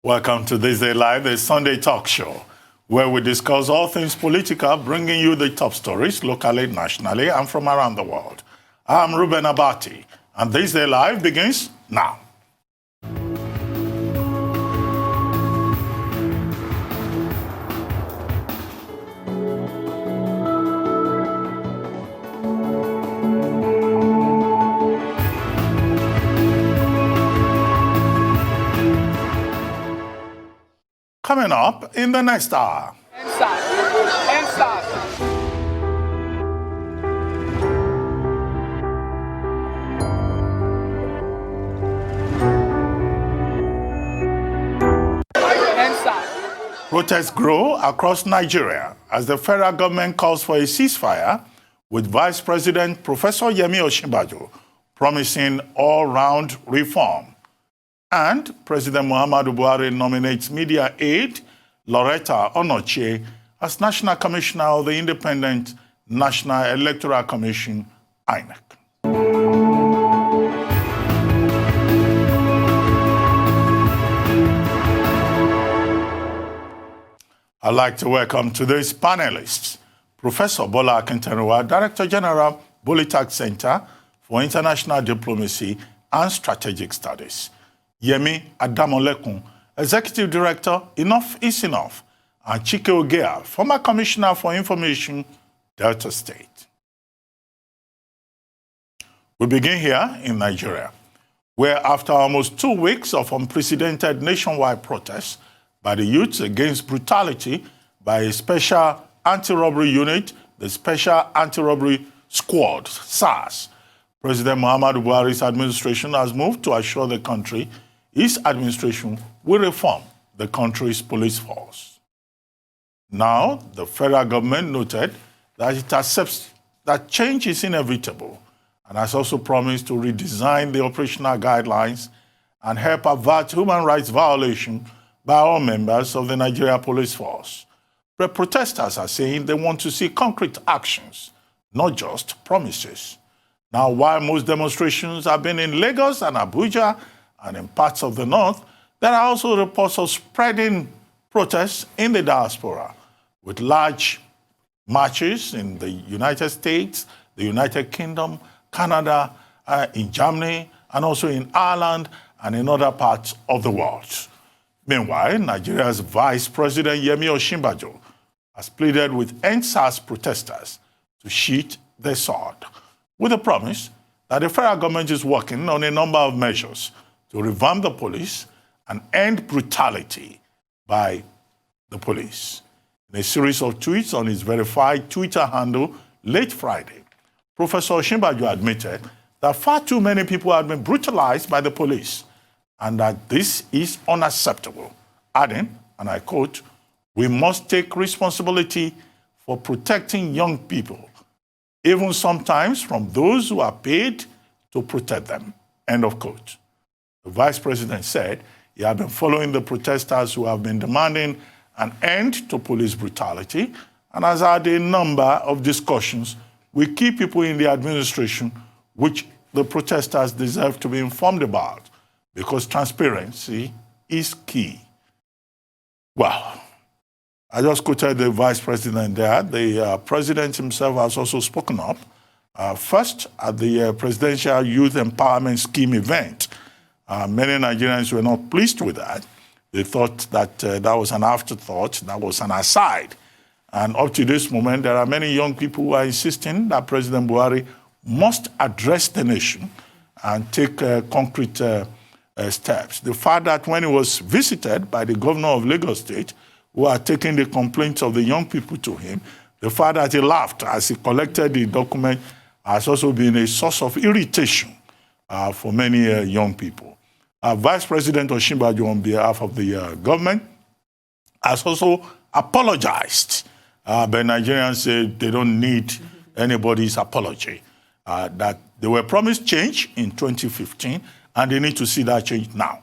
Welcome to This Day Live, the Sunday talk show, where we discuss all things political, bringing you the top stories locally, nationally, and from around the world. I'm Ruben Abati, and This Day Live begins now. Coming up in the next hour. Inside. Protests grow across Nigeria as the federal government calls for a ceasefire, with Vice President Professor Yemi Osinbajo promising all-round reform. And President Muhammadu Buhari nominates media aide Lauretta Onochie as National Commissioner of the Independent National Electoral Commission, Inec. I'd like to welcome today's panelists, Professor Bola AKINTERINWA, Director General, Bolytag Center for International Diplomacy and Strategic Studies; Yemi ADAMOLEKUN, Executive Director, Enough is Enough; and CHIKE OGEAH, former Commissioner for Information, Delta State. We begin here in Nigeria, where after almost 2 weeks of unprecedented nationwide protests by the youths against brutality by a special anti-robbery unit, the Special Anti-Robbery Squad, Sars, President Muhammadu Buhari's administration has moved to assure the country his administration will reform the country's police force. Now, the federal government noted that it accepts that change is inevitable and has also promised to redesign the operational guidelines and help avert human rights violation by all members of the Nigeria police force. The protesters are saying they want to see concrete actions, not just promises. Now, while most demonstrations have been in Lagos and Abuja and in parts of the north, there are also reports of spreading protests in the diaspora, with large marches in the United States, the United Kingdom, Canada, in Germany, and also in Ireland and in other parts of the world. Meanwhile, Nigeria's Vice President Yemi Osinbajo has pleaded with Sars protesters to sheath their sword, with a promise that the federal government is working on a number of measures to revamp the police and end brutality by the police. In a series of tweets on his verified Twitter handle late Friday, Professor Osinbajo admitted that far too many people had been brutalized by the police and that this is unacceptable, adding, and I quote, "We must take responsibility for protecting young people, even sometimes from those who are paid to protect them," end of quote. The Vice President said he had been following the protesters who have been demanding an end to police brutality and has had a number of discussions with key people in the administration, which the protesters deserve to be informed about, because transparency is key. Well, I just quoted the Vice President there. The President himself has also spoken up, first at the Presidential Youth Empowerment Scheme event. Many Nigerians were not pleased with that. They thought that that was an afterthought, that was an aside. And up to this moment, there are many young people who are insisting that President Buhari must address the nation and take concrete steps. The fact that when he was visited by the governor of Lagos State, who are taking the complaints of the young people to him, the fact that he laughed as he collected the document has also been a source of irritation for many young people. Vice President Osinbajo, on behalf of the government, has also apologized. But Nigerians say they don't need anybody's apology. That they were promised change in 2015, and they need to see that change now.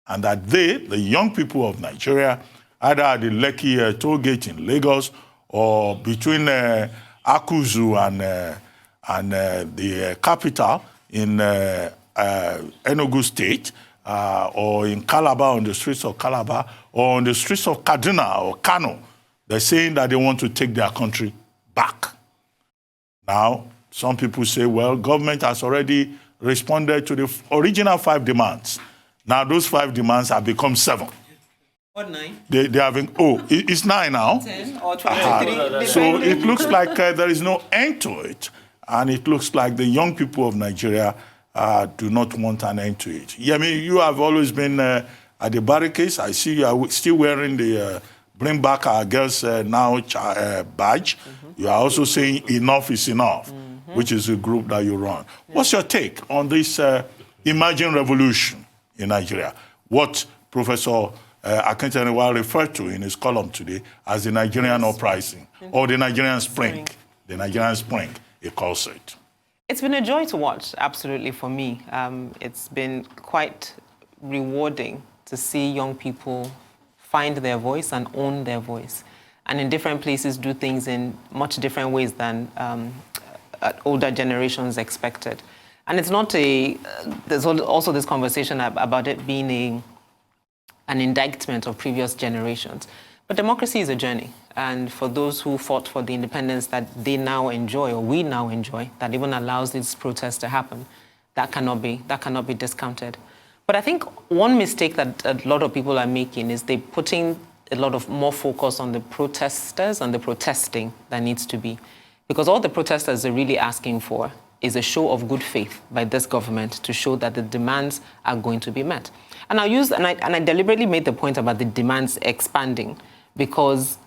And that they, the young people of Nigeria, either at the Lekki toll gate in Lagos or between Akuzu and the capital in Enugu State, or in Calabar, on the streets of Calabar, or on the streets of Kaduna or Kano, they're saying that they want to take their country back. Now, some people say, well, government has already responded to the original 5 demands. Now, those 5 demands have become 7. What, 9? They have been, it's 9 now. 10 or 23. So it looks like there is no end to it. And it looks like the young people of Nigeria do not want an end to it. Yemi, you have always been at the barricades. I see you are still wearing the Bring Back Our Girls Now badge. You are also saying enough is enough, which is a group that you run. What's your take on this emerging revolution in Nigeria? What Professor AKINTERINWA referred to in his column today as the Nigerian Uprising, or the Nigerian Spring. The Nigerian Spring, he calls it. It's been a joy to watch, absolutely, for me. It's been quite rewarding to see young people find their voice and own their voice, and in different places do things in much different ways than older generations expected. And it's not there's also this conversation about it being an indictment of previous generations. But democracy is a journey. And for those who fought for the independence that they now enjoy, or we now enjoy, that even allows these protests to happen, that cannot be discounted. But I think one mistake that a lot of people are making is they're putting a lot of more focus on the protesters and the protesting that needs to be. Because all the protesters are really asking for is a show of good faith by this government to show that the demands are going to be met. And I deliberately made the point about the demands expanding, because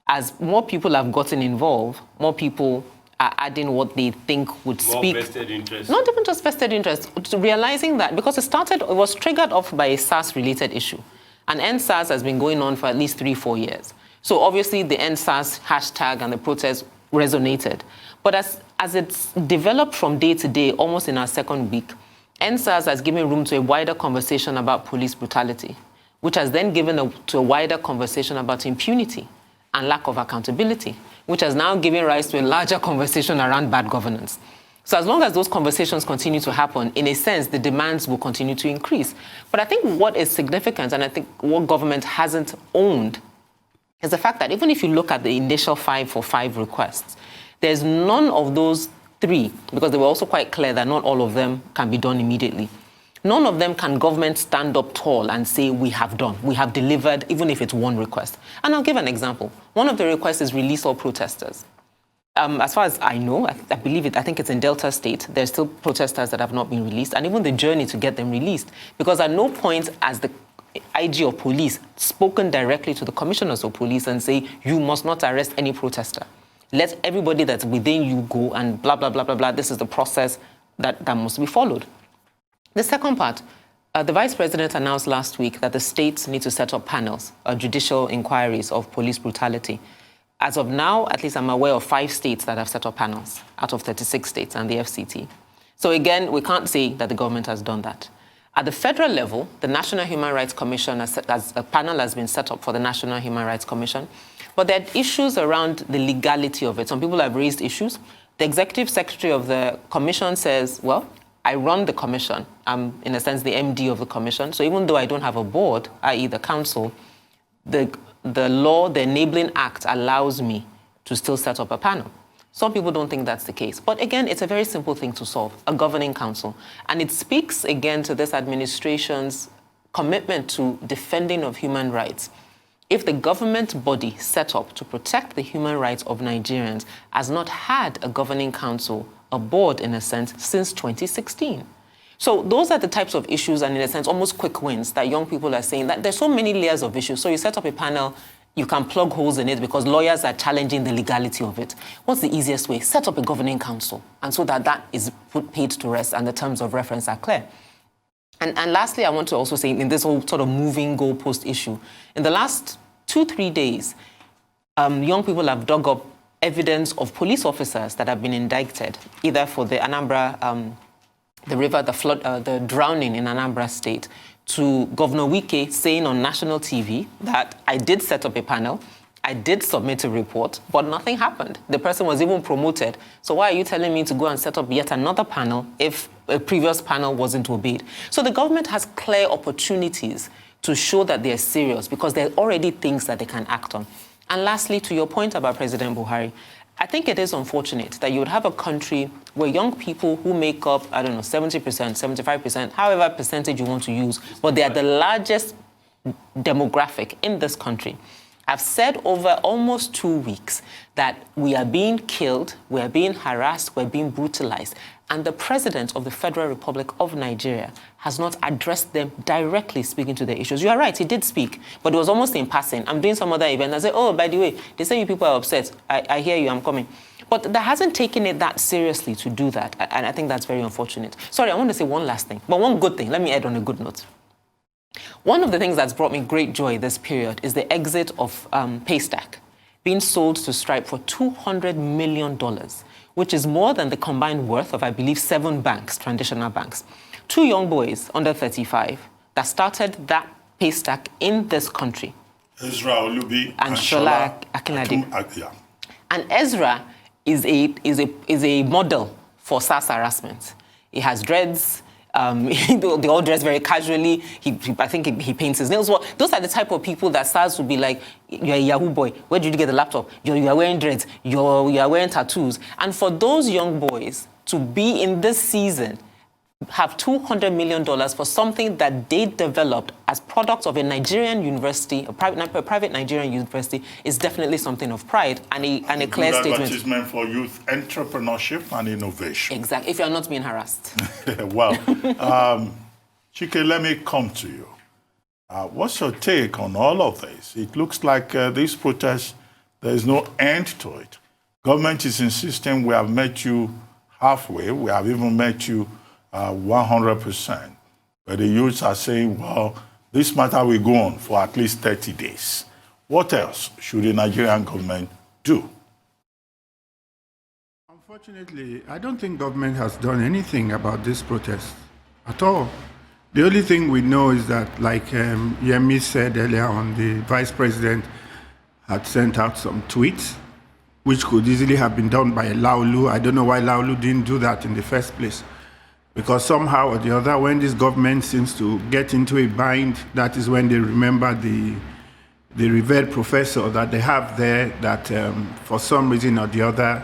as more people have gotten involved, more people are adding what they think would speak. More vested interest. Not even just vested interest, realizing that because it was triggered off by a SARS-related issue. And End SARS has been going on for at least 3-4 years. So obviously the End SARS hashtag and the protest resonated. But as it's developed from day to day, almost in our second week, End SARS has given room to a wider conversation about police brutality, which has then given to a wider conversation about impunity and lack of accountability, which has now given rise to a larger conversation around bad governance. So as long as those conversations continue to happen, in a sense, the demands will continue to increase. But I think what is significant, and I think what government hasn't owned, is the fact that even if you look at the initial 5 for 5 requests, there's none of those 3, because they were also quite clear that not all of them can be done immediately. None of them can government stand up tall and say, we have done, we have delivered, even if it's one request. And I'll give an example. One of the requests is release all protesters. As far as I know, I believe it, I think it's in Delta State, there's still protesters that have not been released, and even the journey to get them released. Because at no point has the IG of police spoken directly to the commissioners of police and say, you must not arrest any protester. Let everybody that's within you go and blah, blah, blah, blah, blah. This is the process that must be followed. The second part, the Vice President announced last week that the states need to set up panels, judicial inquiries of police brutality. As of now, at least I'm aware of 5 states that have set up panels out of 36 states and the FCT. So again, we can't say that the government has done that. At the federal level, the National Human Rights Commission, as a panel has been set up for the National Human Rights Commission. But there are issues around the legality of it. Some people have raised issues. The executive secretary of the commission says, well, I run the commission. I'm, in a sense, the MD of the commission. So even though I don't have a board, i.e. the council, the law, the Enabling Act allows me to still set up a panel. Some people don't think that's the case. But again, it's a very simple thing to solve, a governing council. And it speaks again to this administration's commitment to defending of human rights. If the government body set up to protect the human rights of Nigerians has not had a governing council, a board in a sense, since 2016. So those are the types of issues and in a sense, almost quick wins that young people are saying that there's so many layers of issues. So you set up a panel, you can plug holes in it because lawyers are challenging the legality of it. What's the easiest way? Set up a governing council. And so that is paid to rest and the terms of reference are clear. And lastly, I want to also say in this whole sort of moving goalpost issue, in the last 2-3 days, young people have dug up evidence of police officers that have been indicted, either for the Anambra, the river, the flood, the drowning in Anambra State, to Governor Wike saying on national TV that I did set up a panel, I did submit a report, but nothing happened. The person was even promoted. So why are you telling me to go and set up yet another panel if a previous panel wasn't obeyed? So the government has clear opportunities to show that they're serious because there are already things that they can act on. And lastly, to your point about President Buhari, I think it is unfortunate that you would have a country where young people who make up, 70%, 75%, however percentage you want to use, but they are the largest demographic in this country. I've said over almost 2 weeks that we are being killed, we are being harassed, we're being brutalized. And the president of the Federal Republic of Nigeria has not addressed them directly speaking to the issues. You are right, he did speak, but it was almost in passing. I'm doing some other event. I said, oh, by the way, they say you people are upset. I hear you, I'm coming. But that hasn't taken it that seriously to do that. And I think that's very unfortunate. Sorry, I want to say one last thing, but one good thing. Let me add on a good note. One of the things that's brought me great joy this period is the exit of Paystack being sold to Stripe for $200 million, which is more than the combined worth of, I believe, 7 banks, traditional banks. 2 young boys under 35 that started that Paystack in this country. Ezra Olubi and Shola Akinade. Yeah. And Ezra is a model for Sars harassment. He has dreads. They all dress very casually. I think he paints his nails. Well, those are the type of people that Sars would be like, you're a Yahoo boy. Where did you get the laptop? You are wearing dreads. You are wearing tattoos. And for those young boys to be in this season, have $200 million for something that they developed as products of a Nigerian university, a private Nigerian university, is definitely something of pride and a clear statement. Advertisement for youth entrepreneurship and innovation. Exactly, if you're not being harassed. Well, Chike, let me come to you. What's your take on all of this? It looks like this protest, there is no end to it. Government is insisting we have met you halfway. We have even met you 100%. But the youths are saying, well, this matter will go on for at least 30 days. What else should the Nigerian government do? Unfortunately, I don't think government has done anything about this protest at all. The only thing we know is that, like Yemi said earlier on, the Vice President had sent out some tweets, which could easily have been done by Laulu. I don't know why Laulu didn't do that in the first place. Because somehow or the other, when this government seems to get into a bind, that is when they remember the revered professor that they have there that for some reason or the other,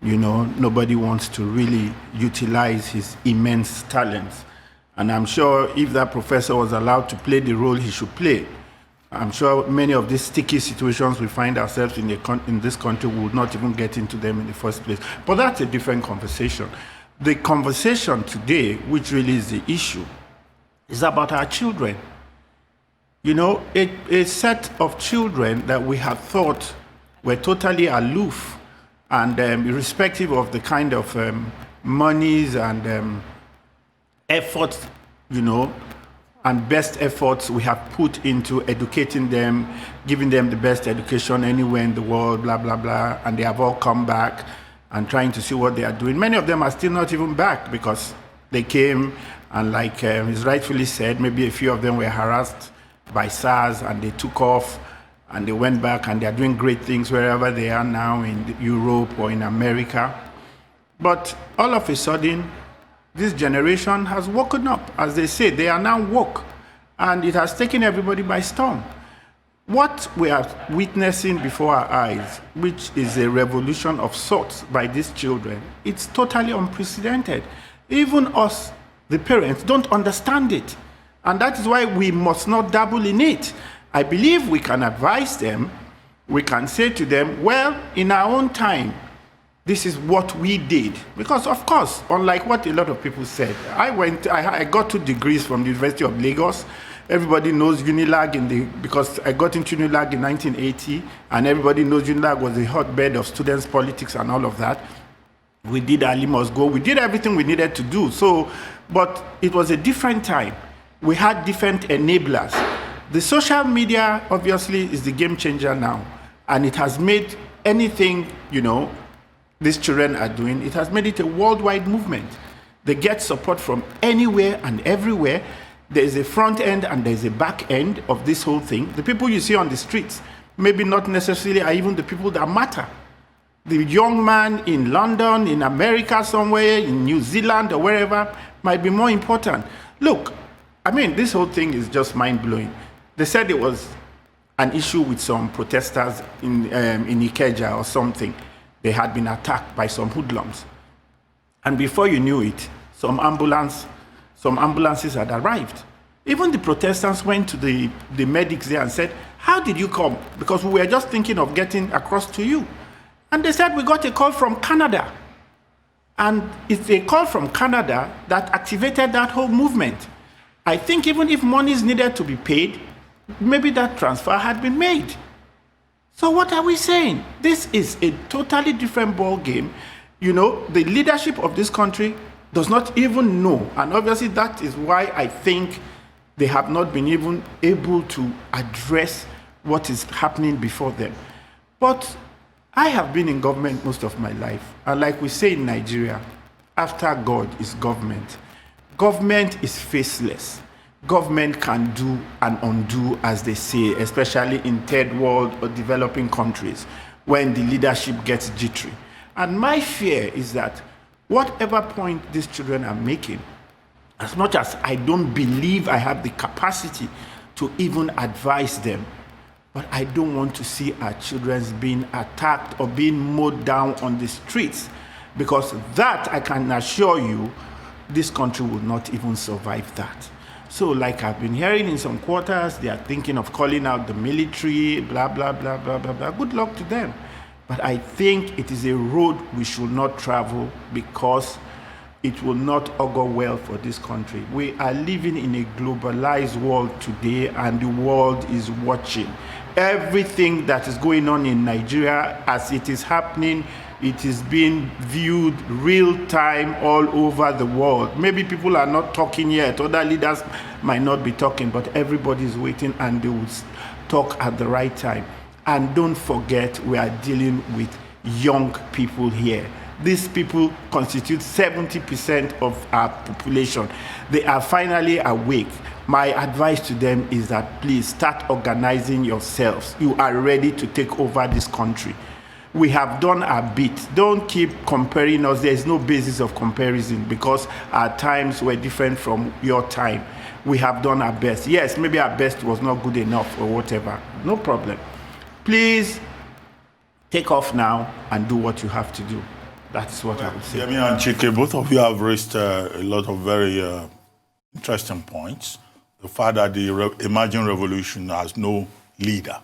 nobody wants to really utilize his immense talents. And I'm sure if that professor was allowed to play the role he should play, I'm sure many of these sticky situations we find ourselves in this country would not even get into them in the first place. But that's a different conversation. The conversation today, which really is the issue, is about our children. A set of children that we had thought were totally aloof and irrespective of the kind of monies and efforts, and best efforts we have put into educating them, giving them the best education anywhere in the world, blah, blah, blah, and they have all come back and trying to see what they are doing. Many of them are still not even back because they came and, like is rightfully said, maybe a few of them were harassed by Sars and they took off and they went back and they are doing great things wherever they are now in Europe or in America. But all of a sudden, this generation has woken up. As they say, they are now woke, and it has taken everybody by storm. What we are witnessing before our eyes, which is a revolution of sorts by these children, it's totally unprecedented. Even us, the parents, don't understand it. And that is why we must not dabble in it. I believe we can advise them, we can say to them, well, in our own time, this is what we did. Because, of course, unlike what a lot of people said, I got 2 degrees from the University of Lagos. Everybody knows Unilag because I got into Unilag in 1980, and everybody knows Unilag was a hotbed of students' politics and all of that. We did Ali Must Go. We did everything we needed to do. But it was a different time. We had different enablers. The social media, obviously, is the game changer now. And it has made anything, these children are doing, it has made it a worldwide movement. They get support from anywhere and everywhere. There's a front end and there's a back end of this whole thing. The people you see on the streets, maybe not necessarily are even the people that matter. The young man in London, in America somewhere, in New Zealand or wherever might be more important. Look, I mean, this whole thing is just mind-blowing. They said it was an issue with some protesters in Ikeja or something. They had been attacked by some hoodlums. And before you knew it, some ambulances had arrived. Even the protesters went to the medics there and said, "How did you come? Because we were just thinking of getting across to you." And they said, "We got a call from Canada." And it's a call from Canada that activated that whole movement. I think even if money is needed to be paid, maybe that transfer had been made. So what are we saying? This is a totally different ball game. You know, the leadership of this country does not even know. And obviously that is why I think they have not been even able to address what is happening before them. But I have been in government most of my life. And like we say in Nigeria, after God is government. Government is faceless. Government can do and undo, as they say, especially in third world or developing countries, when the leadership gets jittery. And my fear is that whatever point these children are making, as much as I don't believe I have the capacity to even advise them, but I don't want to see our children being attacked or being mowed down on the streets, because that, I can assure you, this country will not even survive that. So like I've been hearing in some quarters, they are thinking of calling out the military, blah, blah, blah, blah, blah, blah. Good luck to them. But I think it is a road we should not travel, because it will not augur well for this country. We are living in a globalized world today, and the world is watching. Everything that is going on in Nigeria, as it is happening, it is being viewed real time all over the world. Maybe people are not talking yet, other leaders might not be talking, but everybody is waiting, and they will talk at the right time. And don't forget, we are dealing with young people here. These people constitute 70% of our population. They are finally awake. My advice to them is that please start organizing yourselves. You are ready to take over this country. We have done our bit. Don't keep comparing us. There is no basis of comparison, because our times were different from your time. We have done our best. Yes, maybe our best was not good enough or whatever. No problem. Please take off now and do what you have to do. That's what I would say. Yemi and CHIKE, both of you have raised a lot of very interesting points. The fact that the emerging revolution has no leader.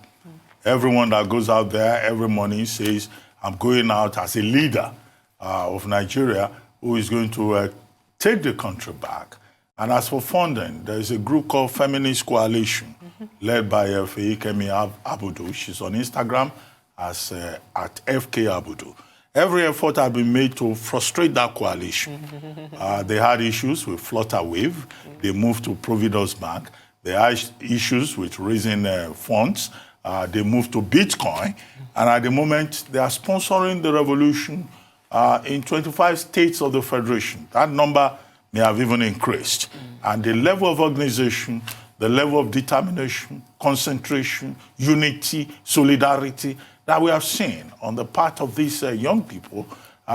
Everyone that goes out there every morning says, "I'm going out as a leader of Nigeria who is going to take the country back." And as for funding, there is a group called Feminist Coalition, led by Feyikemi Abudu. She's on Instagram as at FK Abudu. Every effort has been made to frustrate that coalition. They had issues with Flutterwave. They moved to Providence Bank. They had issues with raising funds. They moved to Bitcoin. And at the moment, they are sponsoring the revolution in 25 states of the Federation. That number may have even increased. And the level of organization, the level of determination, concentration, unity, solidarity that we have seen on the part of these young people,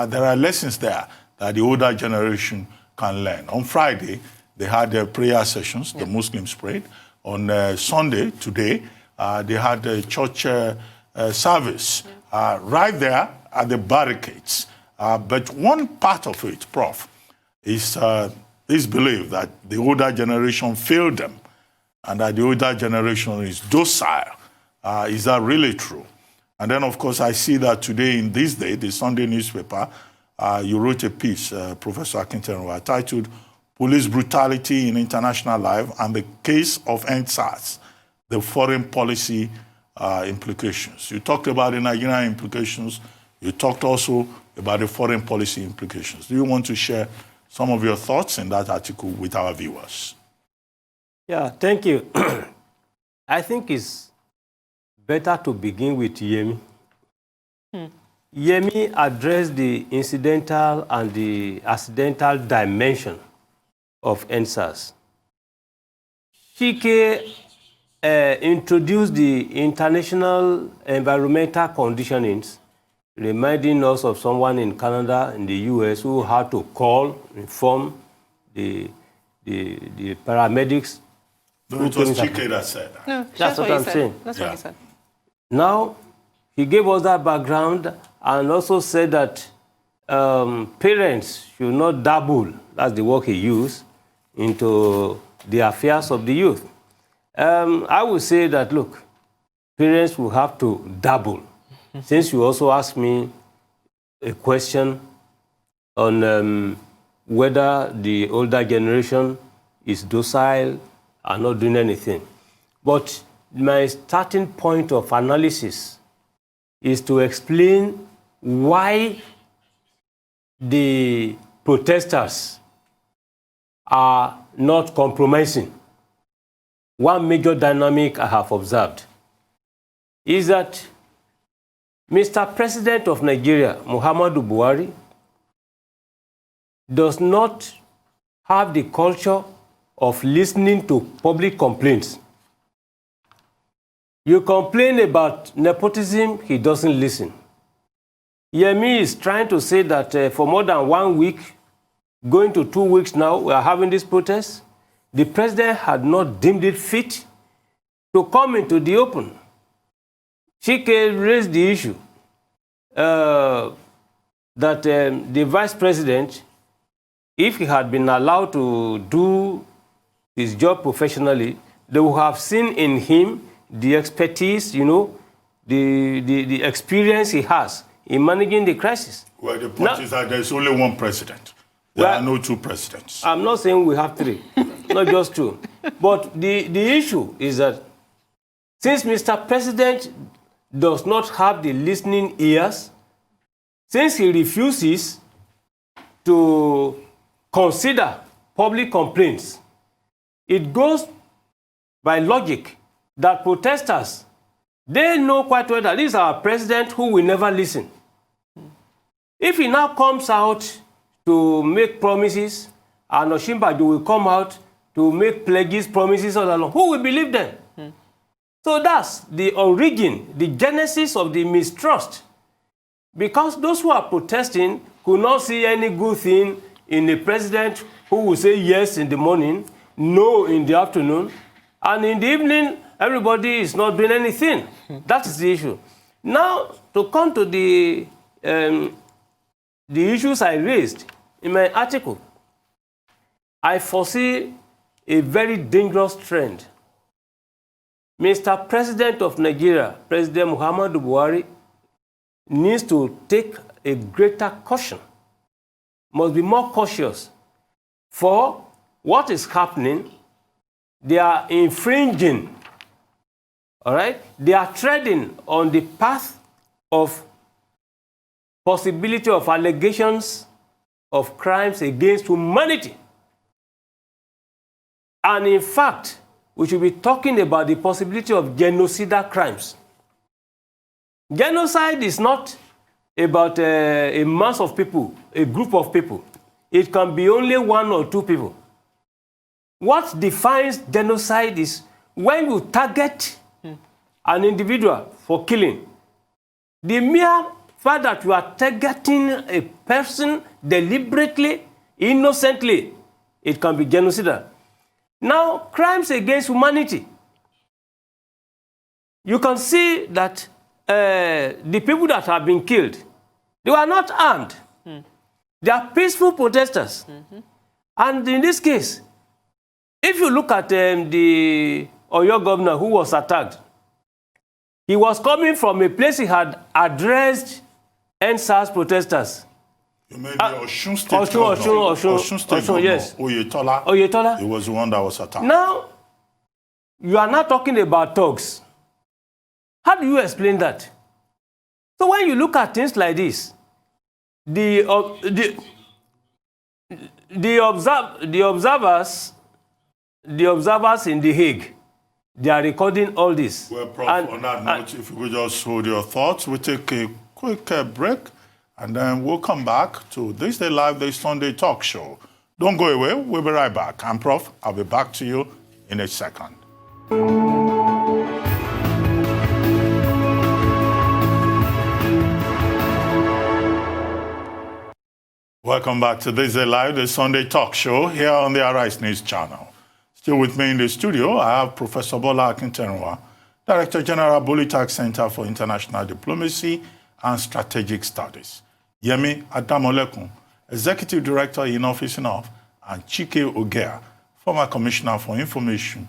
there are lessons there that the older generation can learn. On Friday, they had their prayer sessions, the Muslims prayed. On Sunday, today, they had a church service right there at the barricades. But one part of it, Prof, is this belief that the older generation failed them and that the older generation is docile. Is that really true? And then, of course, I see that today in this day, the Sunday newspaper, you wrote a piece, Professor AKINTERINWA, titled "Police Brutality in International Life and the Case of Sars, the Foreign Policy Implications." You talked about the Nigerian implications. You talked also about the foreign policy implications. Do you want to share some of your thoughts in that article with our viewers? Yeah, thank you. I think it's better to begin with Yemi. Yemi addressed the incidental and the accidental dimension of NSAS. CHIKE introduced the international environmental conditionings, reminding us of someone in Canada, in the US, who had to call, inform the paramedics. No, it was CHIKE that said that. No, That's what I'm saying. That's what he said. Now, he gave us that background and also said that parents should not dabble, that's the word he used, into the affairs of the youth. I would say that, look, parents will have to dabble. Since you also asked me a question on whether the older generation is docile and not doing anything. But my starting point of analysis is to explain why the protesters are not compromising. One major dynamic I have observed is that Mr. President of Nigeria, Muhammadu Buhari, does not have the culture of listening to public complaints. You complain about nepotism, he doesn't listen. Yemi is trying to say that for more than 1 week, going to 2 weeks now, we are having this protest. The president had not deemed it fit to come into the open. CHIKE raised the issue that the vice president, if he had been allowed to do his job professionally, they would have seen in him the expertise, the experience he has in managing the crisis. Well, the point is that there's only one president. There are no two presidents. I'm not saying we have three, not just two. But the issue is that since Mr. President does not have the listening ears, since he refuses to consider public complaints, it goes by logic that protesters, they know quite well that this is our president who will never listen. If he now comes out to make promises, and Osinbajo will come out to make pledges, promises all along, who will believe them? So that's the origin, the genesis of the mistrust. Because those who are protesting could not see any good thing in a president who will say yes in the morning, no in the afternoon, and in the evening, everybody is not doing anything. That is the issue. Now, to come to the issues I raised in my article, I foresee a very dangerous trend. Mr. President of Nigeria, President Muhammadu Buhari, needs to take a greater caution, must be more cautious. For what is happening, they are infringing, all right? They are treading on the path of possibility of allegations of crimes against humanity. And in fact, we should be talking about the possibility of genocidal crimes. Genocide is not about a mass of people, a group of people. It can be only 1 or 2 people. What defines genocide is when you target an individual for killing. The mere fact that you are targeting a person deliberately, innocently, it can be genocidal. Now, crimes against humanity. You can see that the people that have been killed, they were not armed. They are peaceful protesters. And in this case, if you look at the Oyo governor who was attacked, he was coming from a place he had addressed Sars protesters. You mean the Osun State governor? Osun State governor, yes. Oyetola. He was the one that was attacked. Now, you are not talking about thugs. How do you explain that? So when you look at things like this, the observers in The Hague, they are recording all this. Well, Prof, on that note, if you could just hold your thoughts, we'll take a quick break, and then we'll come back to This Day Live, the Sunday talk show. Don't go away. We'll be right back. I'm Prof. I'll be back to you in a second. Welcome back to This Is Live, the Sunday talk show here on the Arise News channel. Still with me in the studio, I have Professor BOLA AKINTERINWA, Director General Bolytag Center for International Diplomacy and Strategic Studies. Yemi ADAMOLEKUN, Executive Director in Office of and CHIKE OGEAH, former Commissioner for Information,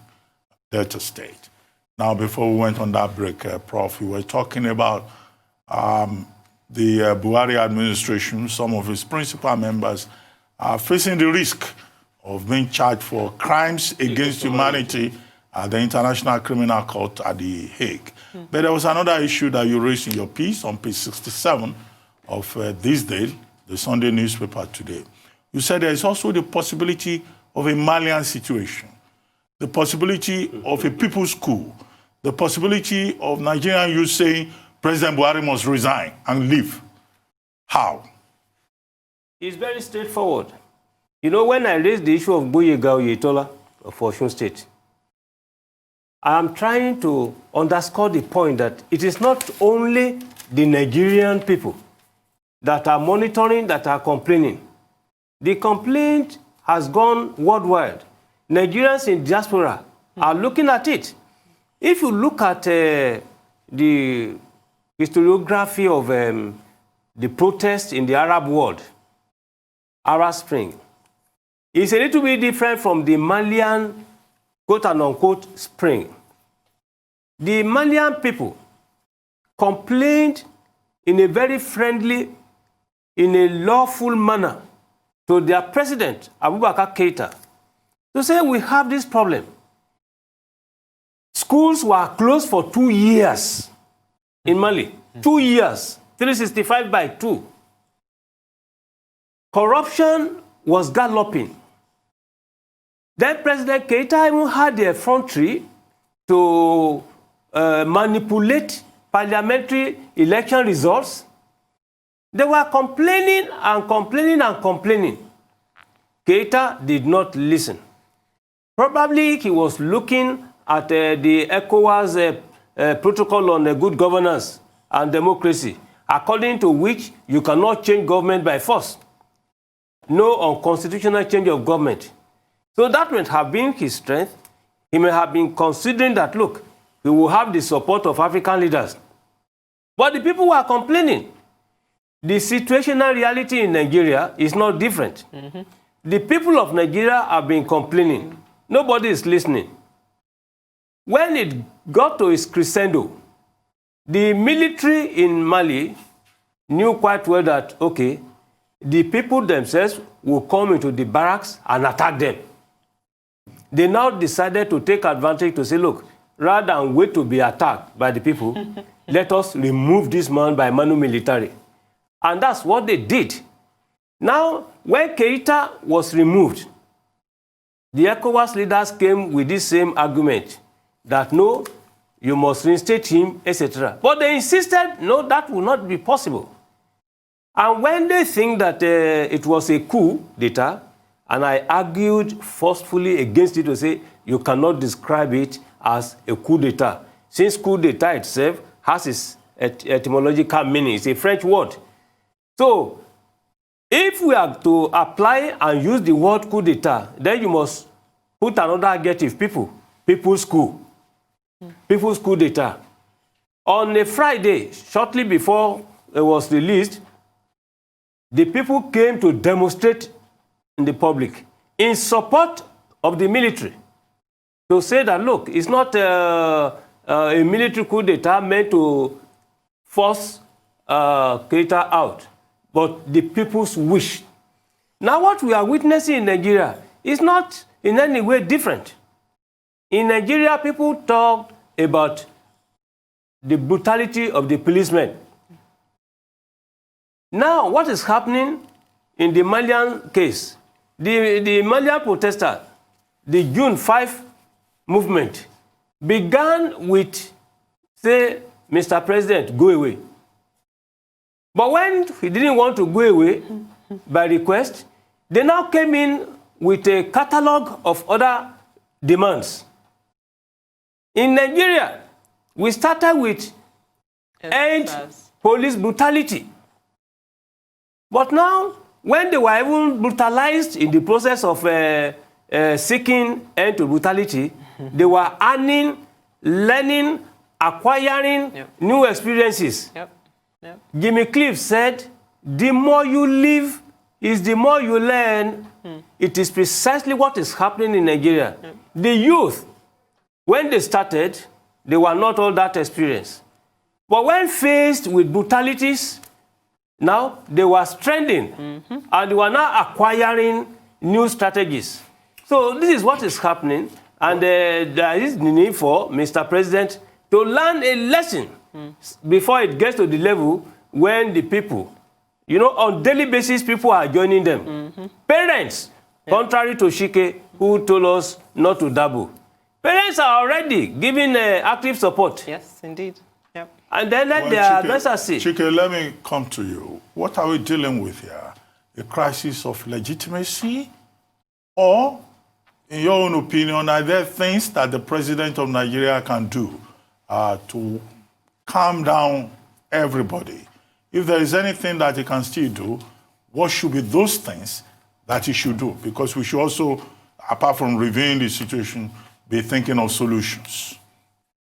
Delta State. Now, before we went on that break, Prof, we were talking about the Buhari administration. Some of its principal members are facing the risk of being charged for crimes against humanity at the International Criminal Court at The Hague. But there was another issue that you raised in your piece on page 67 of This Day, the Sunday newspaper today. You said there is also the possibility of a Malian situation, the possibility of a people's coup, the possibility of Nigerian youth saying President Buhari must resign and leave. How? It's very straightforward. You know, when I raised the issue of Bolytag of Osun State, I am trying to underscore the point that it is not only the Nigerian people that are monitoring, that are complaining. The complaint has gone worldwide. Nigerians in diaspora are looking at it. If you look at the historiography of the protests in the Arab world, Arab Spring, it's a little bit different from the Malian quote-unquote spring. The Malian people complained in a very friendly, in a lawful manner to their president, Abubakar Keita, to say we have this problem. Schools were closed for 2 years in Mali. 2 years, 365/2. Corruption was galloping. Then President Keita even had the effrontery to manipulate parliamentary election results. They were complaining and complaining and complaining. Keita did not listen. Probably he was looking at the ECOWAS protocol on good governance and democracy, according to which you cannot change government by force. No unconstitutional change of government. So that might have been his strength. He may have been considering that, look, we will have the support of African leaders. But the people were complaining. The situational reality in Nigeria is not different. The people of Nigeria have been complaining. Nobody is listening. When it got to its crescendo, the military in Mali knew quite well that, okay, the people themselves will come into the barracks and attack them. They now decided to take advantage to say, look, rather than wait to be attacked by the people, let us remove this man by manu militari. And that's what they did. Now, when Keita was removed, the ECOWAS leaders came with this same argument that, no, you must reinstate him, etc. But they insisted, no, that will not be possible. And when they think that it was a coup d'etat, and I argued forcefully against it to say, you cannot describe it as a coup d'etat, since coup d'etat itself has its etymological meaning. It's a French word. So, if we are to apply and use the word coup d'etat, then you must put another adjective, people's coup. People's coup d'etat. On a Friday, shortly before it was released, the people came to demonstrate in the public in support of the military, to say that, look, it's not a military coup d'etat meant to force Keita out, but the people's wish. Now what we are witnessing in Nigeria is not in any way different. In Nigeria, people talk about the brutality of the policemen. Now, what is happening in the Malian case? The Malian protester, the June 5 movement, began with, say, Mr. President, go away. But when he didn't want to go away by request, they now came in with a catalog of other demands. In Nigeria, we started with end police brutality. But now when they were even brutalized in the process of seeking end to brutality, they were earning, learning, acquiring new experiences. Jimmy Cliff said, the more you live is the more you learn. It is precisely what is happening in Nigeria. The youth, when they started, they were not all that experienced. But when faced with brutalities, now they were strengthening, and they were now acquiring new strategies. So this is what is happening, and there is the need for Mr. President to learn a lesson before it gets to the level when the people, you know, on daily basis, people are joining them. Parents, contrary to CHIKE, who told us not to dabble. Parents are already giving active support. Yes, indeed. Yep. And then let their advisors see. CHIKE, let me come to you. What are we dealing with here? A crisis of legitimacy? Or, in your own opinion, are there things that the president of Nigeria can do to calm down everybody? If there is anything that he can still do, what should be those things that he should do? Because we should also, apart from reviewing the situation, be thinking of solutions.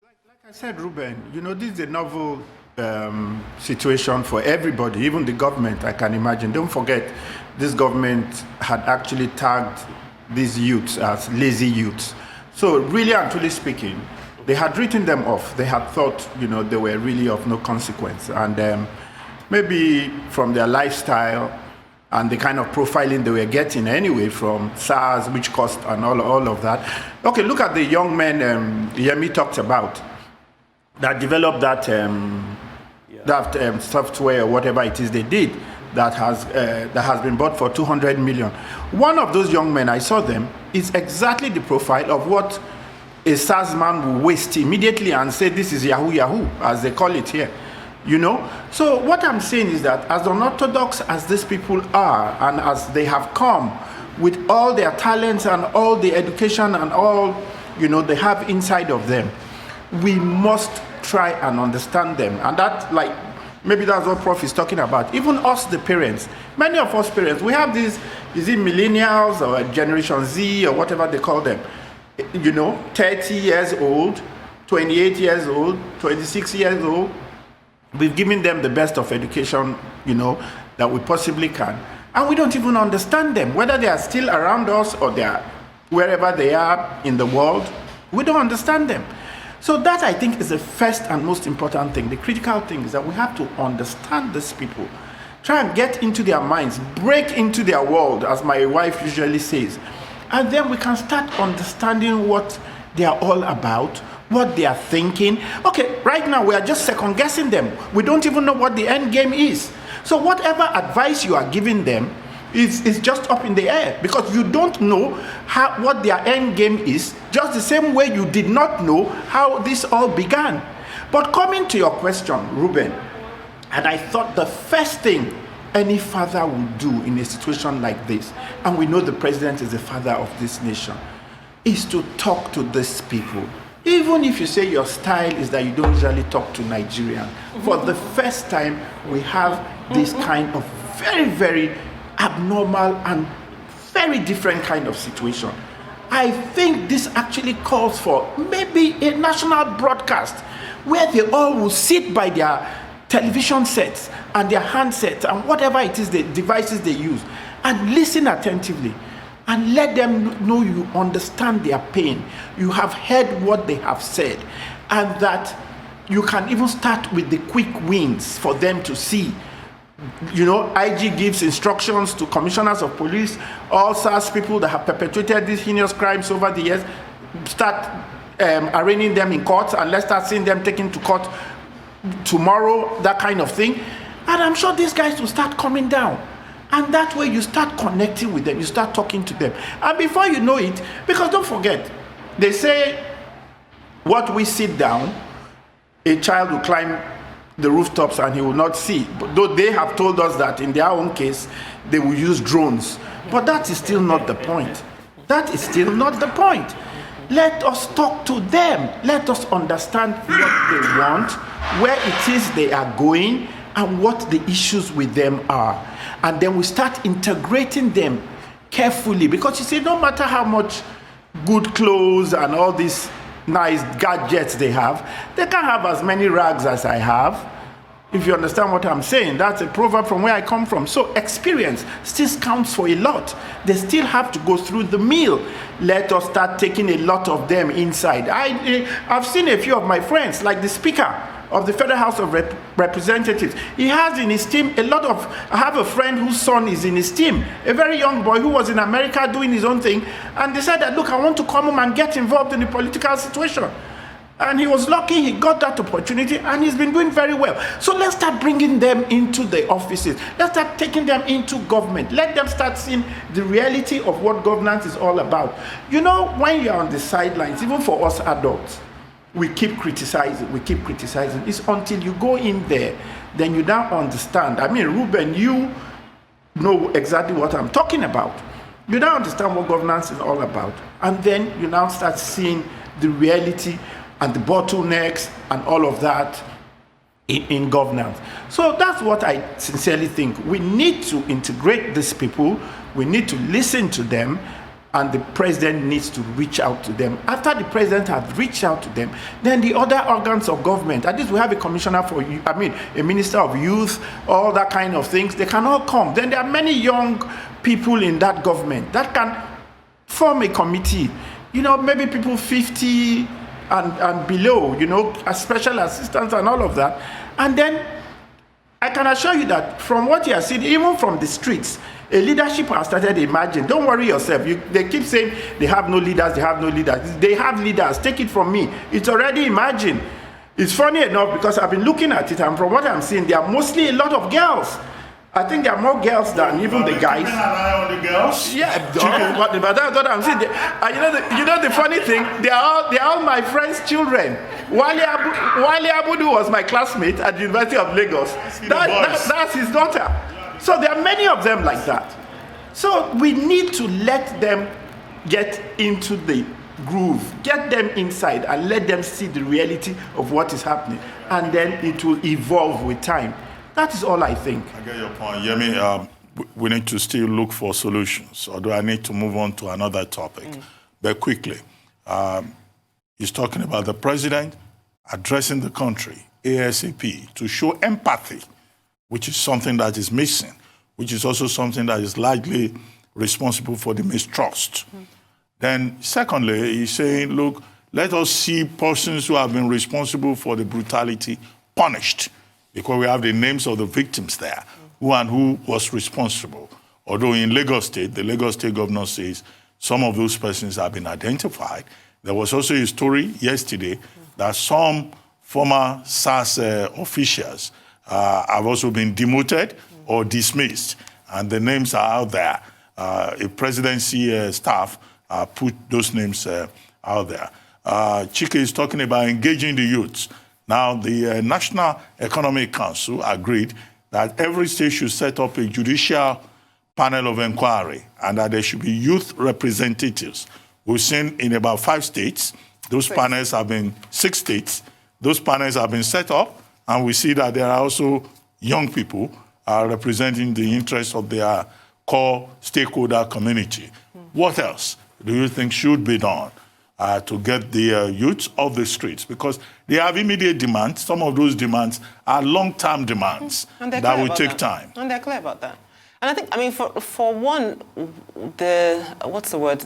Like I said, Ruben, you know, this is a novel situation for everybody, even the government, I can imagine. Don't forget, this government had actually tagged these youths as lazy youths. So really and truly speaking, they had written them off. They had thought, you know, they were really of no consequence. And maybe from their lifestyle and the kind of profiling they were getting anyway from Sars, which cost and all of that. Okay, look at the young men Yemi talked about that developed that, software or whatever it is they did that has been bought for 200 million. One of those young men, I saw them, is exactly the profile of what a Sars man will waste immediately and say, this is Yahoo Yahoo, as they call it here. You know? So what I'm saying is that as unorthodox as these people are, and as they have come with all their talents and all the education and all, you know, they have inside of them, we must try and understand them. And that, like, maybe that's what Prof is talking about. Even us, the parents, many of us parents, we have these, is it millennials or Generation Z or whatever they call them, you know, 30 years old, 28 years old, 26 years old. We've given them the best of education, you know, that we possibly can. And we don't even understand them, whether they are still around us or they are wherever they are in the world. We don't understand them. So that, I think, is the first and most important thing. The critical thing is that we have to understand these people. Try and get into their minds, break into their world, as my wife usually says. And then we can start understanding what they are all about, what they are thinking. Okay, right now we are just second guessing them. We don't even know what the end game is. So whatever advice you are giving them is just up in the air, because you don't know what their end game is, just the same way you did not know how this all began. But coming to your question, Ruben, and I thought the first thing any father would do in a situation like this, and we know the president is the father of this nation, is to talk to these people. Even if you say your style is that you don't usually talk to Nigerians, for the first time we have this kind of very, very abnormal and very different kind of situation. I think this actually calls for maybe a national broadcast where they all will sit by their television sets and their handsets and whatever it is, the devices they use, and listen attentively and let them know you understand their pain. You have heard what they have said, and that you can even start with the quick wins for them to see. You know, IG gives instructions to commissioners of police, all SARS people that have perpetrated these heinous crimes over the years, start arraigning them in court, and let's start seeing them taken to court tomorrow, that kind of thing. And I'm sure these guys will start coming down. And that way you start connecting with them, you start talking to them. And before you know it, because don't forget, they say what we sit down, a child will climb the rooftops and he will not see. But though they have told us that in their own case, they will use drones. But that is still not the point. That is still not the point. Let us talk to them. Let us understand what they want, where it is they are going, and what the issues with them are. And then we start integrating them carefully, because you see, no matter how much good clothes and all these nice gadgets they can't have as many rags as I have. If you understand what I'm saying, that's a proverb from where I come from. So experience still counts for a lot. They still have to go through the mill. Let us start taking a lot of them inside. I've seen a few of my friends, like the Speaker of the Federal House of Representatives. He has in his team I have a friend whose son is in his team, a very young boy who was in America doing his own thing, and they said that, look, I want to come home and get involved in the political situation. And he was lucky he got that opportunity, and he's been doing very well. So let's start bringing them into the offices. Let's start taking them into government. Let them start seeing the reality of what governance is all about. You know, when you're on the sidelines, even for us adults, we keep criticizing. It's until you go in there, then you now understand. I mean, Ruben, you know exactly what I'm talking about. You now understand what governance is all about. And then you now start seeing the reality and the bottlenecks and all of that in governance. So that's what I sincerely think. We need to integrate these people. We need to listen to them. And the president needs to reach out to them. After the president has reached out to them, then the other organs of government, at least we have a commissioner for, a minister of youth, all that kind of things, they can all come. Then there are many young people in that government that can form a committee. You know, maybe people 50 and below, you know, as special assistants and all of that. And then I can assure you that from what you are seeing, even from the streets, a leadership has started emerging. Don't worry yourself. They keep saying they have no leaders, they have no leaders. They have leaders. Take it from me. It's already emerging. It's funny enough because I've been looking at it, and from what I'm seeing, there are mostly a lot of girls. I think there are more girls than even the guys. Keeping an eye on the girls? Yeah, but that's what I'm saying. You know the funny thing, they're all my friends' children. Wale Abudu was my classmate at the University of Lagos. That's his daughter. So there are many of them like that. So we need to let them get into the groove, get them inside, and let them see the reality of what is happening. And then it will evolve with time. That is all I think. I get your point. Yemi, we need to still look for solutions, although I need to move on to another topic. But quickly, he's talking about the president addressing the country ASAP to show empathy, which is something that is missing, which is also something that is largely responsible for the mistrust. Then secondly, he's saying, look, let us see persons who have been responsible for the brutality punished, because we have the names of the victims there, who and who was responsible. Although in Lagos State, the Lagos State governor says some of those persons have been identified. There was also a story yesterday that some former Sars officials have also been demoted or dismissed, and the names are out there. A presidency staff put those names out there. CHIKE is talking about engaging the youths. Now, the National Economic Council agreed that every state should set up a judicial panel of inquiry and that there should be youth representatives. We've seen in about 5 states, those panels have been 6 states, those panels have been set up, and we see that there are also young people representing the interests of their core stakeholder community. What else do you think should be done to get the youth off the streets? Because they have immediate demands. Some of those demands are long-term demands that will take time. And they're clear about that. And I think, I mean, for one, what's the word?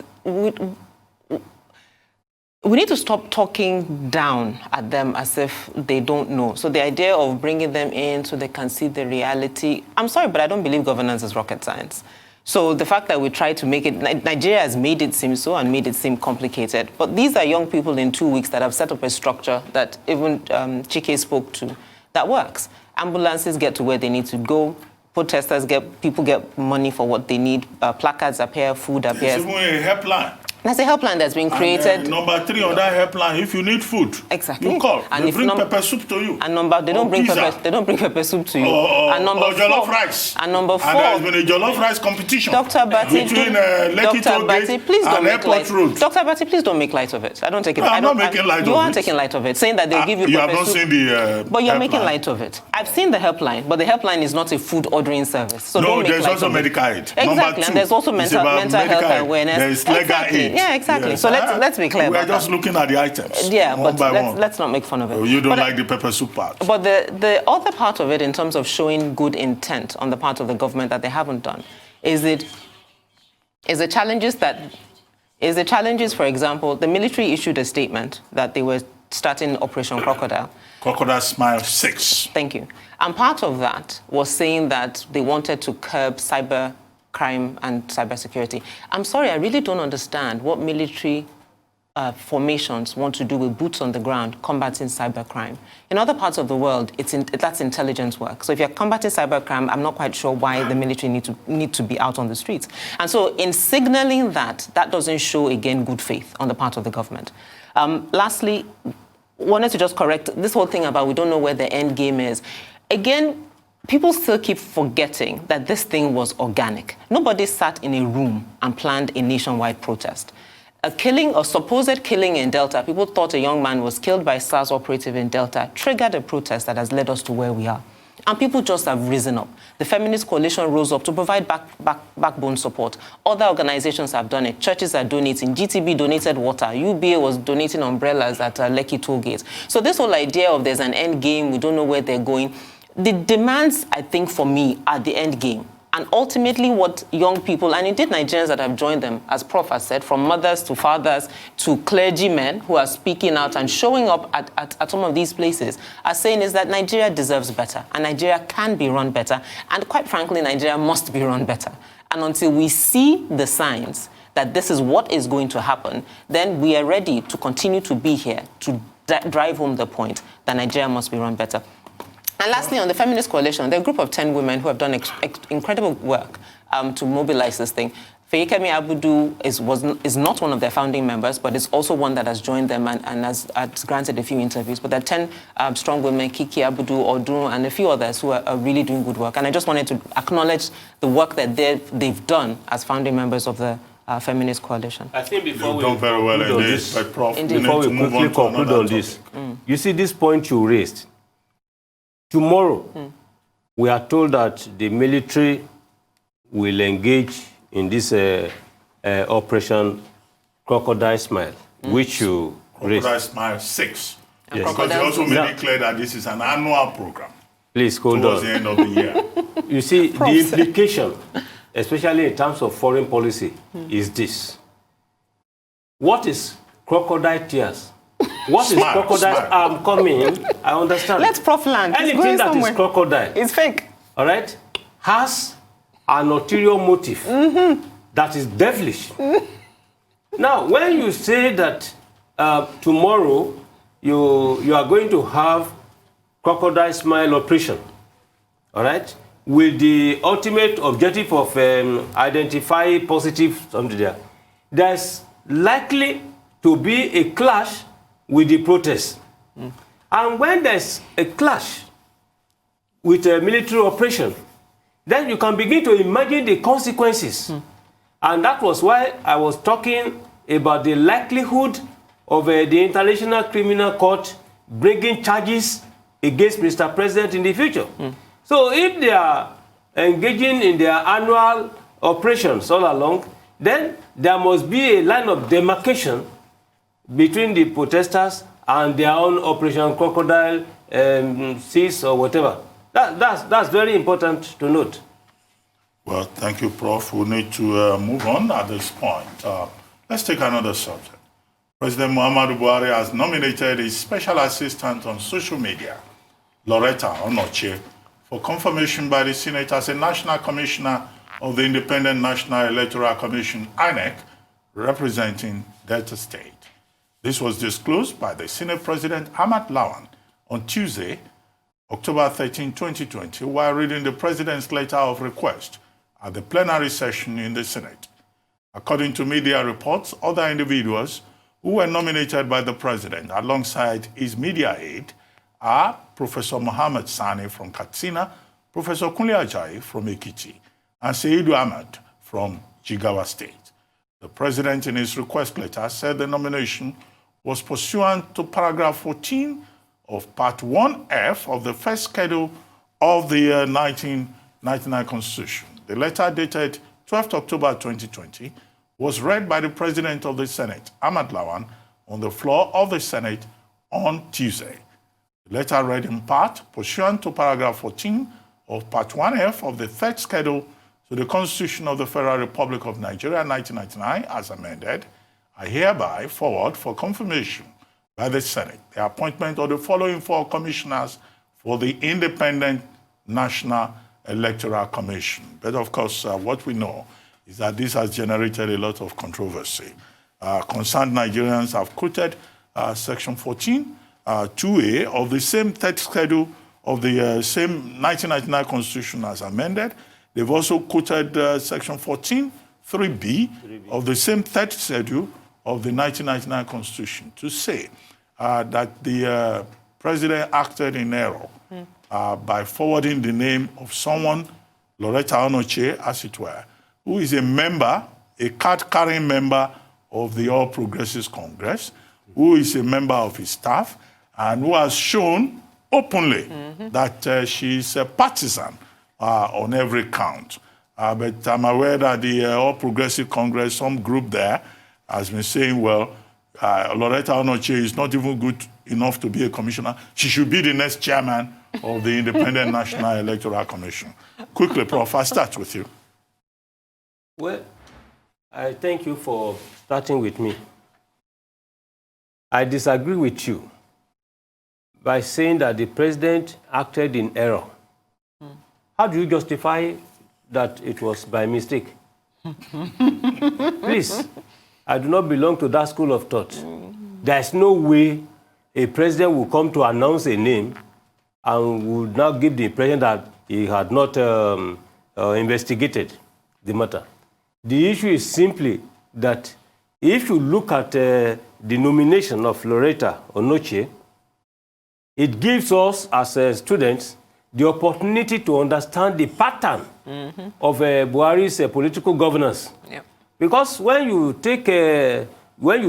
We need to stop talking down at them as if they don't know. So the idea of bringing them in so they can see the reality, I'm sorry, but I don't believe governance is rocket science. So the fact that we try to make it, Nigeria has made it seem so and made it seem complicated. But these are young people in 2 weeks that have set up a structure that even CHIKE spoke to that works. Ambulances get to where they need to go. Protesters people get money for what they need. Placards appear, food appears. It's even a helpline. There's a helpline that's been created. And, number 3 on that helpline, if you need food, exactly. you call. And they if bring pepper soup to you. And they don't bring pepper soup to you. And number or jollof rice. And number 4. And there's been a jollof rice competition. Dr. Batty, between Lekki Tollgate and Airport Road. Dr. Batty, please don't make light of it. I don't take it. I'm not making light of it. You are taking light of it, saying that they'll give you You pepper have not soup. seen the But you're helpline. making light of it. I've seen the helpline, but the helpline is not a food ordering service. So no, don't make there's light also of medical aid. Exactly, Number 2, and there's also mental health awareness. There's legal aid. Yeah, exactly. Yes. So let's be clear. We're just looking at the items. Yeah, one but by one. let's not make fun of it. Oh, you don't like the pepper soup part. But the other part of it, in terms of showing good intent on the part of the government that they haven't done, is the challenges, for example, the military issued a statement that they were starting Operation Crocodile. Crocodile Smile 6. Thank you. And part of that was saying that they wanted to curb cyber crime and cybersecurity. I'm sorry, I really don't understand what military formations want to do with boots on the ground combating cybercrime. In other parts of the world, that's intelligence work. So if you're combating cybercrime, I'm not quite sure why the military need to be out on the streets. And so in signaling that doesn't show, again, good faith on the part of the government. Lastly, wanted to just correct this whole thing about we don't know where the end game is. Again, people still keep forgetting that this thing was organic. Nobody sat in a room and planned a nationwide protest. A supposed killing in Delta, people thought a young man was killed by SARS operative in Delta, triggered a protest that has led us to where we are. And people just have risen up. The Feminist Coalition rose up to provide backbone support. Other organizations have done it. Churches are donating. GTB donated water. UBA was donating umbrellas at Lekki Tollgate. So this whole idea of there's an end game, we don't know where they're going, the demands, I think, for me, are the end game. And ultimately what young people, and indeed Nigerians that have joined them, as Prof has said, from mothers to fathers to clergymen who are speaking out and showing up at some of these places, are saying is that Nigeria deserves better and Nigeria can be run better. And quite frankly, Nigeria must be run better. And until we see the signs that this is what is going to happen, then we are ready to continue to be here to drive home the point that Nigeria must be run better. And lastly, on the Feminist Coalition, there are a group of 10 women who have done incredible work to mobilize this thing. Feyikemi Abudu is not one of their founding members, but is also one that has joined them and has granted a few interviews. But there are 10 strong women, Kiki Abudu, Odun, and a few others who are really doing good work. And I just wanted to acknowledge the work that they've done as founding members of the Feminist Coalition. I think before we done very well in this, but Prof, before we quickly conclude on this, you see this point you raised. Tomorrow, we are told that the military will engage in this Operation Crocodile Smile, which you raised. Crocodile Smile 6. Yes. Because they also made it clear that this is an annual program. Please hold towards on. the end of the year. You see, the implication, especially in terms of foreign policy, is this. What is crocodile tears? What is crocodile? I'm coming. I understand. Let's Prof land. Anything that is crocodile, it's fake. all right, has an ulterior motive that is devilish. Now, when you say that tomorrow you are going to have Crocodile Smile operation, all right, with the ultimate objective of identify positive something there, there's likely to be a clash with the protests. And when there's a clash with a military operation, then you can begin to imagine the consequences. And that was why I was talking about the likelihood of the International Criminal Court bringing charges against Mr. President in the future. So if they are engaging in their annual operations all along, then there must be a line of demarcation between the protesters and their own Operation Crocodile, Cease or whatever. That's very important to note. Well, thank you, Prof. We need to move on at this point. Let's take another subject. President Muhammadu Buhari has nominated his special assistant on social media, Lauretta Onochie, for confirmation by the Senate as a National Commissioner of the Independent National Electoral Commission, Inec, representing Delta State. This was disclosed by the Senate President Ahmad Lawan on Tuesday, October 13, 2020, while reading the President's letter of request at the plenary session in the Senate. According to media reports, other individuals who were nominated by the president alongside his media aide are Professor Muhammad Sani from Katsina, Professor Kunle Ajayi from Ekiti, and Seidu Ahmed from Jigawa State. The president, in his request letter, said the nomination was pursuant to paragraph 14 of Part 1F of the first schedule of the 1999 Constitution. The letter, dated 12th October 2020, was read by the President of the Senate, Ahmad Lawan, on the floor of the Senate on Tuesday. The letter read in part, pursuant to paragraph 14 of Part 1F of the third schedule to the Constitution of the Federal Republic of Nigeria 1999, as amended, I hereby forward for confirmation by the Senate the appointment of the following 4 commissioners for the Independent National Electoral Commission. But of course, what we know is that this has generated a lot of controversy. Concerned Nigerians have quoted Section 14, 2A of the same third schedule of the same 1999 Constitution as amended. They've also quoted Section 14, 3B of the same third schedule of the 1999 Constitution to say that the president acted in error by forwarding the name of someone, Lauretta Onochie, as it were, who is a member, a card-carrying member of the All Progressives Congress, who is a member of his staff, and who has shown openly that she is a partisan on every count. But I'm aware that the All Progressive Congress, some group there, has been saying, well, Lauretta Onochie is not even good enough to be a commissioner. She should be the next chairman of the Independent National Electoral Commission. Quickly, Prof, I'll start with you. Well, I thank you for starting with me. I disagree with you by saying that the president acted in error. How do you justify that it was by mistake? Please, I do not belong to that school of thought. There's no way a president will come to announce a name and would now give the president that he had not investigated the matter. The issue is simply that if you look at the nomination of Lauretta Onochie, it gives us as students the opportunity to understand the pattern of Buhari's political governance. Yep. Because when you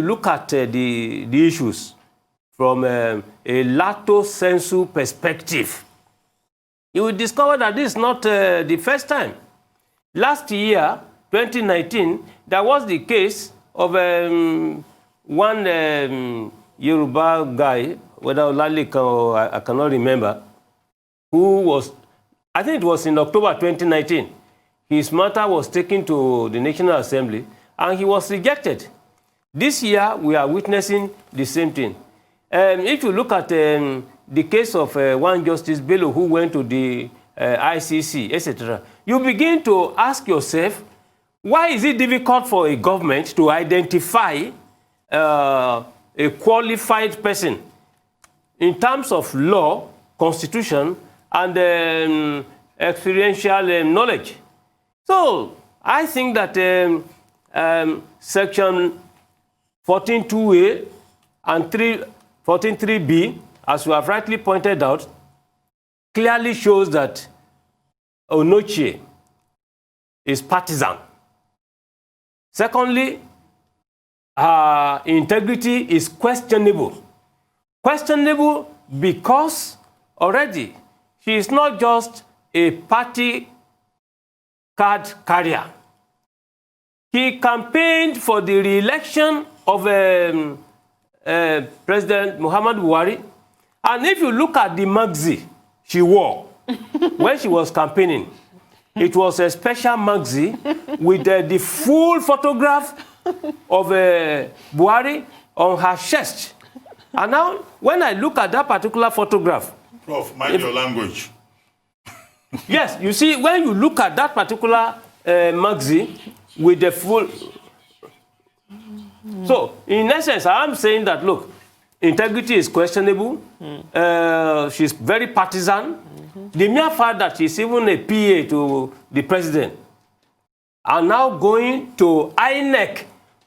look at the issues from a lato sensu perspective, you will discover that this is not the first time. Last year, 2019, there was the case of one Yoruba guy, whether Olalekan or I cannot remember, who was, I think it was in October 2019, his matter was taken to the National Assembly and he was rejected. This year, we are witnessing the same thing. If you look at the case of one Justice Bello who went to the ICC, etc., you begin to ask yourself, why is it difficult for a government to identify a qualified person in terms of law, constitution, and experiential knowledge? So I think that Section 14.2a and 14.3b, as you have rightly pointed out, clearly shows that Onochie is partisan. Secondly, her integrity is questionable. Questionable because already she is not just a party card carrier. He campaigned for the re-election of President Muhammadu Buhari. And if you look at the magazine she wore when she was campaigning, it was a special magazine with the full photograph of Buhari on her chest. And now, when I look at that particular photograph... Prof, mind your language. Yes, you see, when you look at that particular magazine with the full... So, in essence, I'm saying that, look, integrity is questionable. She's very partisan. The mere fact that she's even a PA to the president are now going to Inec,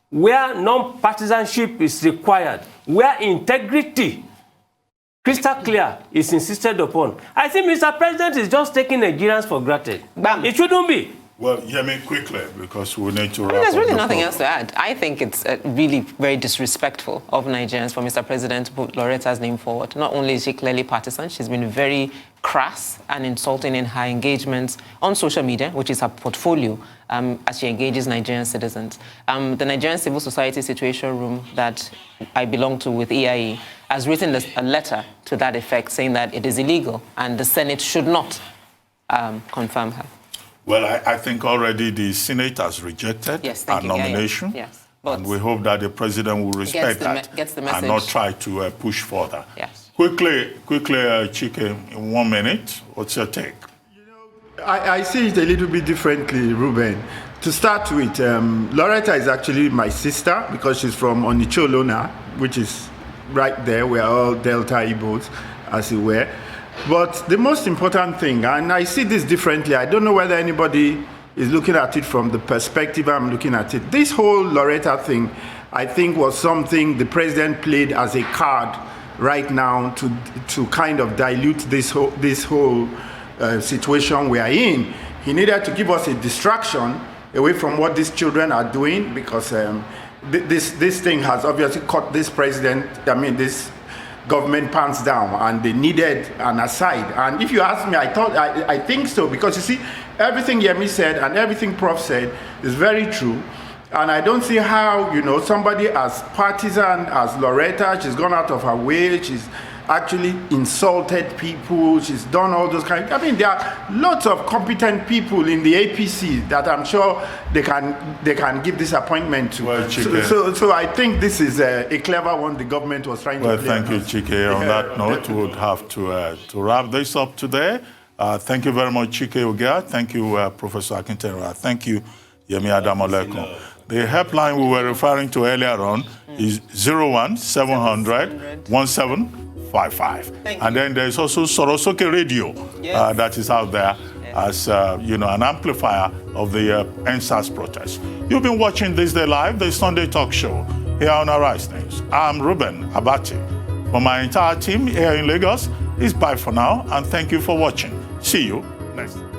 where non-partisanship is required, where integrity, crystal clear, is insisted upon. I think Mr. President is just taking Nigerians for granted. Bam. It shouldn't be. Well, Yemi, quickly, because we need to wrap There's up really the nothing program. else to add. I think it's really very disrespectful of Nigerians for Mr. President to put Lauretta's name forward. Not only is she clearly partisan, she's been very crass and insulting in her engagements on social media, which is her portfolio, as she engages Nigerian citizens. The Nigerian Civil Society Situation Room that I belong to with EIE has written a letter to that effect, saying that it is illegal and the Senate should not confirm her. Well, I think already the Senate has rejected our nomination. Yes. And we hope that the president will respect gets the and message. not try to push further. Yes. Quickly, CHIKE, in 1 minute, what's your take? I see it a little bit differently, Ruben. To start with, Lauretta is actually my sister because she's from Onochie, which is right there. We're all Delta Igbos, as it were. But the most important thing, and I see this differently, I don't know whether anybody is looking at it from the perspective I'm looking at it. This whole Lauretta thing, I think, was something the president played as a card right now to kind of dilute this whole situation we are in. He needed to give us a distraction away from what these children are doing, because this thing has obviously caught this president, this government pants down, and they needed an aside. And if you ask me, I think so, because you see, everything Yemi said and everything Prof said is very true. And I don't see how, somebody as partisan as Lauretta, she's gone out of her way, she's actually insulted people, she's done all those kinds. There are lots of competent people in the APC that I'm sure they can give this appointment to. Well, CHIKE. So I think this is a clever one the government was trying to play. Well, thank you, CHIKE. On that note, we would have to wrap this up today. Thank you very much, CHIKE OGEAH. Thank you, Professor AKINTERINWA. Thank you, Yemi ADAMOLEKUN. The helpline we were referring to earlier on is 01-700-1755. And then there's also Sorosoke Radio that is out there as an amplifier of the NSAS protest. You've been watching This Day Live, the Sunday talk show here on Arise News. I'm Ruben Abati. For my entire team here in Lagos, it's bye for now, and thank you for watching. See you next time.